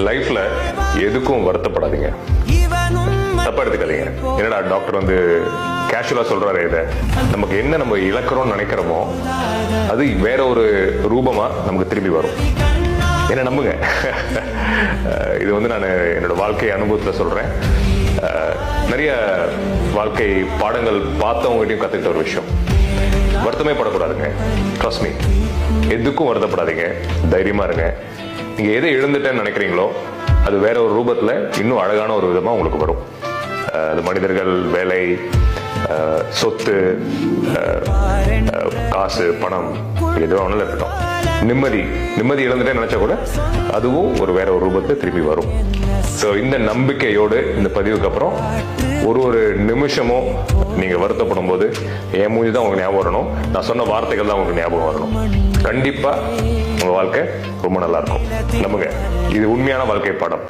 லைஃப்ல எதுக்கும் வருத்தப்படாதீங்க, தப்பா எடுத்துக்காதீங்க. என்னடா டாக்டர் கேஷுவலா சொல்றாரு, இதை நமக்கு என்ன நம்ம இழக்கிறோம்னு நினைக்கிறோமோ அது வேற ஒரு ரூபமா நமக்கு திரும்பி வரும். என்ன நம்புங்க. இது நான் என்னோட வாழ்க்கை அனுபவத்துல சொல்றேன். நிறைய வாழ்க்கை பாடங்கள் பார்த்தவங்ககிட்டயும் கத்துக்கிட்ட ஒரு விஷயம். வருத்தமே படக்கூடாதுங்க. Trust me. எதுக்கும் வருத்தப்படாதீங்க, தைரியமா இருங்க. நீங்க எதை இழந்துட்டேன்னு நினைக்கிறீங்களோ அது வேற ஒரு ரூபத்துல இன்னும் அழகான ஒரு விதமா உங்களுக்கு வரும். அது மனிதர்கள், வேலை, சொத்து, காசு, பணம், எதுவும் ஒன்றும் இருக்கட்டும். நிம்மதி இழந்துட்டேன்னு நினைச்சா கூட அதுவும் வேற ஒரு ரூபத்துல திரும்பி வரும். ஸோ இந்த நம்பிக்கையோடு இந்த பதிவுக்கு அப்புறம் ஒரு நிமிஷமும் நீங்க வருத்தப்படும் போது என் மூஞ்சி தான் உங்களுக்கு ஞாபகம் வரணும், நான் சொன்ன வார்த்தைகள் தான் உங்களுக்கு ஞாபகம் வரணும். கண்டிப்பா உங்க வாழ்க்கை ரொம்ப நல்லா இருக்கும். நம்புங்க, இது உண்மையான வாழ்க்கை பாடம்.